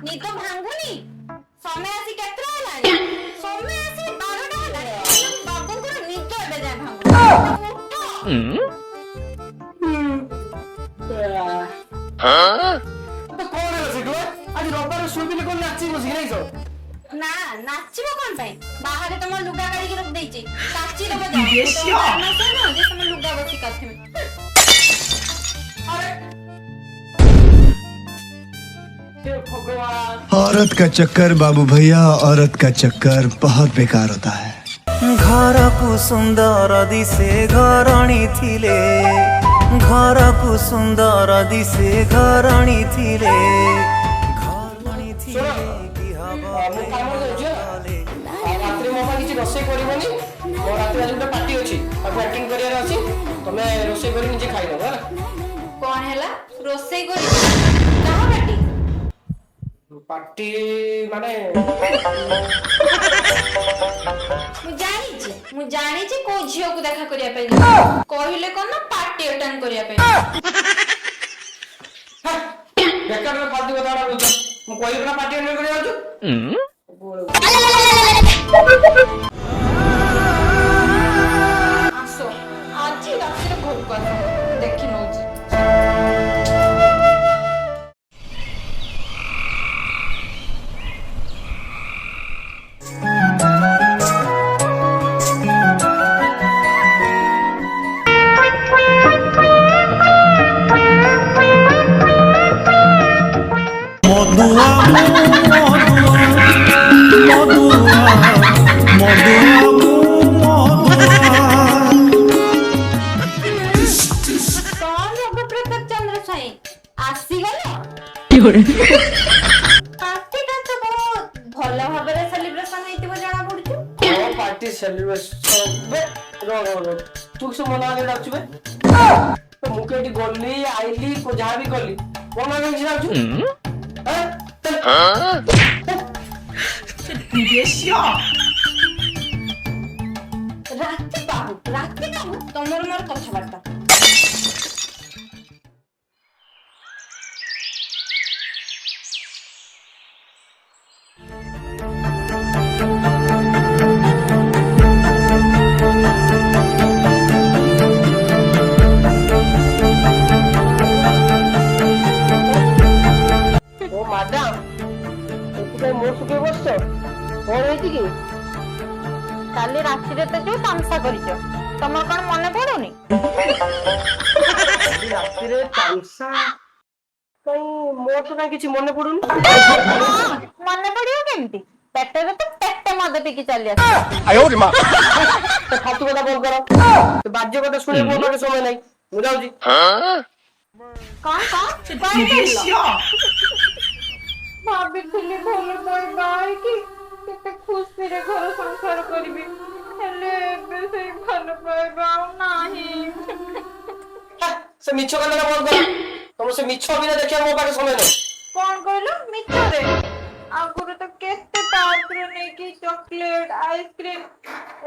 ନିଦ ଭାଙ୍ଗୁନି ସମୟ ଆସି କେତେଟା ହେଲାଣି ସମୟ ଆସି 12ଟା ହେଲାଣି ବାବୁଙ୍କର ନିଦ ଏବେ ଯାଏ ଭାଙ୍ଗୁନି ନା ନାଚିବ କଣ ପାଇଁ ବାହାରେ ତମ ଲୁଗା କାଢିକି ରଖିଦେଇଛି ନାଚି ଦବ ତମ ଲୁଗା ବସି କାଥିବେ औरत का चक्कर बाबू भैया औरत का चक्कर बहुत बेकार होता है। घर को सुंदर दिसे घरणी थिले घर को सुंदर दिसे घरणी थिले घरणी थिले कि हबो रात्रि मो किसी रोषे करबनी मो रात्रि आज गोटे पार्टी अछि ताको एक्टिंग करियार अछि तमे रोषे करी निजे खाइ दबो ହେଲା कौन हैला रोसे करी कहा पार्टी माने मु जानी को झियो को देखा करिया पे कहले कोन ना पार्टी अटेंड करिया पे बेकार में फालतू बता रहा हूं मु कोई ना पार्टी अटेंड करिया छु आसो आज रात रे घर को देखि नौजी भल भाव सेलिब्रेशन जना पड़ू पार्टी सेलिब्रेशन तू से मना ले डाकछु बे तो मुके डी गल्ली आइली को जहा भी गल्ली मना ले डाकछु रात बाबू तमर मोर कथबार्ता काली राति रे तो जो तामसा करियो तमर कोन मने पड़ोनी राति रे तामसा कई मोर तो ना किछि मने पड़ुनी मने पड़ियो केमती पेटे रे तो पेटे मद पिकी चली आस आयो रे मां तो फालतू কথা बोल करो तो बाज्य কথা শুনে बोलने के समय नहीं हो जाऊ जी कौन भाभी खुली भल कोई बाई की केते खुशी रे घर संसार करबी हेले बे से भल पाइबा नाही से मिछो कने बोल कर तुम से मिछो बिना देखिया मो पाके समय नहीं कौन कहलो मिछो रे आगुर तो केते पात्र ने की चॉकलेट आइसक्रीम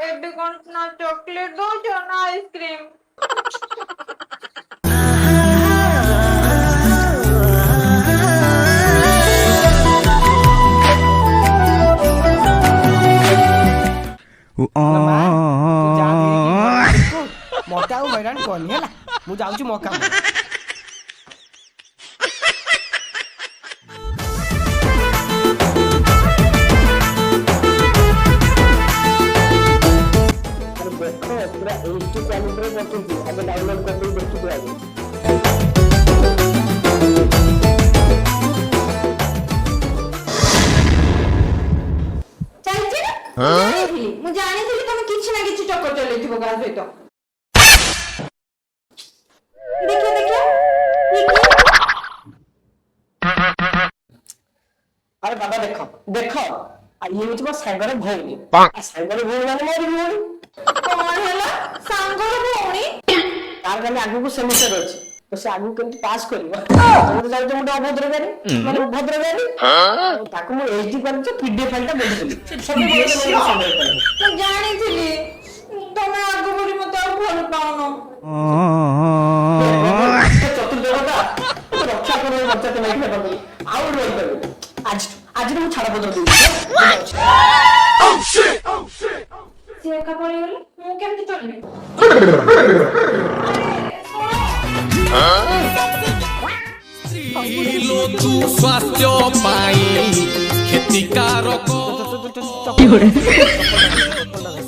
एबे कोन ना चॉकलेट दो जो ना आइसक्रीम मोटा हैरान कौन है मु जाऊँ मौका डाउनलोड कर मु जानी थी तुम किछ ना किछ चक्कर चलेथिबो गाल सहित देखिए अरे बाबा देखो देखो ये मुझे बस सांगरे भौणी सांगरे भौणी माने मोर भौणी कौन हैला सांगरे भौणी तार खाली आगु को सेमिस्टर अछि तो से आगु केमति पास करबो तो जाय तो मुंडा अभद्र गारी माने भद्र गारी ताको मु एचडी कर छ पीडीएफ फाइलटा बोलली सब बोलले मु जानी थी तमे आगु बड़ी मत भल पाउनो ତତେ ମାଇକି କରିଦେବି ଆଉ ରହିପାରିବିନି ଆଜି ମୁଁ ଛାଡ଼ ପତ୍ର ଦେବି ସେ ଏକା ପଳେଇଗଲେ ମୁଁ କେମିତି ଚଳିବି? ତୁ ସ୍ୱାସ୍ଥ୍ୟ ପାଇଁ କ୍ଷତିକାରକ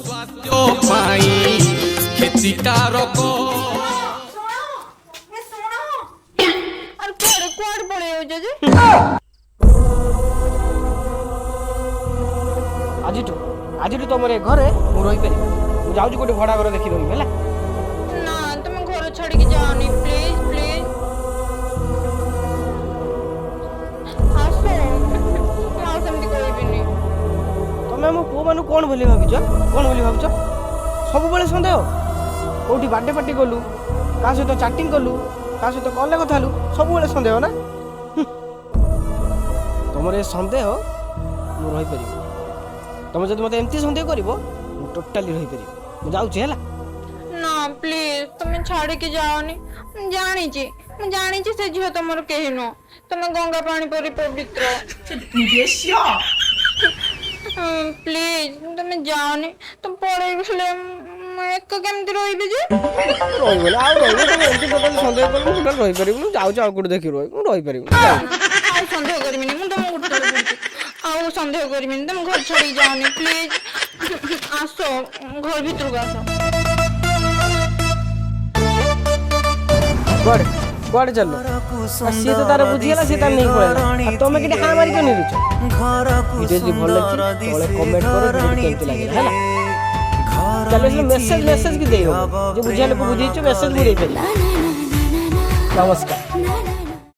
ସ୍ୱାସ୍ଥ୍ୟ ପାଇଁ କ୍ଷତିକାରକ ଆରେ କୁଆଡେ ପଳେଇ ଯାଉଛ ଯେ? ଆଜିଠୁ ତମର ଏ ଘରେ ମୁଁ ରହିପାରିବି। ମୁଁ ଯାଉଛି ଗୋଟେ ଭଡ଼ା ଘର ଦେଖି ରହିବି ହେଲା। ନା ତମେ ଘର ଛାଡିକି ଯାଅନି ପ୍ଲିଜ ପ୍ଲିଜ। ଆସ ମୁଁ ଆଉ ସେମିତି କହିବିନି। ତମେ ଆମ ପୁଅ ମାନଙ୍କୁ କଣ ବୋଲି ଭାବିଛ? ସବୁବେଳେ ସନ୍ଦେହ। କୋଉଠି ବାର୍ଥଡେ ପାର୍ଟି କଲୁ, କାହା ସହିତ ଚାଟିଂ କଲୁ, କାହା ସହିତ କଲରେ କଥା ହେଲୁ, ସବୁବେଳେ ସନ୍ଦେହ ନା? ତମର ଏ ସନ୍ଦେହ ମୁଁ ରହିପାରିବି। ତମେ ଯଦି ମତେ ଏମିତି ସନ୍ଦେହ କରିବ ମୁଁ ଟୋଟାଲି ରହିପାରିବି। ମୁଁ ଯାଉଛି ହେଲା। ନା ପ୍ଲିଜ ତମେ ଛାଡିକି ଯାଅନି। ମୁଁ ଜାଣିଛି ସେ ଝିଅ ତମର କେହି ନୁହଁ। ତମେ ଗଙ୍ଗା ପାଣି ପରି ପବିତ୍ର। ପ୍ଲିଜ ତମେ ଯାଅନି। ତମେ ପଳେଇଗଲେ ମୁଁ ଏକା କେମିତି ରହିବି ଯେ? ରହିବନି ଆଉ ରହିବ। ତମେ ଏମିତି ଟୋଟାଲି ସନ୍ଦେହ କରିବ ମୁଁ ଟୋଟାଲି ରହିପାରିବି। ମୁଁ ଯାଉଛି ଆଉ କୋଉଠି ଦେଖି ରହିବି। ମୁଁ ରହିପାରିବି। ଆଉ ସନ୍ଦେହ କରିବିନି। ମୁଁ ତମକୁ ଆଉ ସନ୍ଦେହ କରିବିନି। ତମେ ଘର ଛାଡିକି ଯାଅନି ପ୍ଲିଜ। ଆସ ଘର ଭିତରକୁ ଆସ। କୁଆଡେ ଚାଲ? ସିଏ ତ ତାର ବୁଝିଗଲା, ସିଏ ତାର ନେଇ ପଳେଇଲା। ଆଉ ତମେ କେତେ ହାଁ ମାରିକି ନିରୁଛ? ଭିଡ଼ିଓ ଯଦି ଭଲ ଲାଗିଛି ତଳେ କମେଣ୍ଟ କର କେମିତି ଲାଗିଲା ହେଲା। ଚାଲ ମେସେଜ କି ଦେଇହବ। ଯେ ବୁଝିବା ଲୋକ ବୁଝେଇଛୁ ମେସେଜ ମୁଁ ଦେଇପାରିବି। ନମସ୍କାର।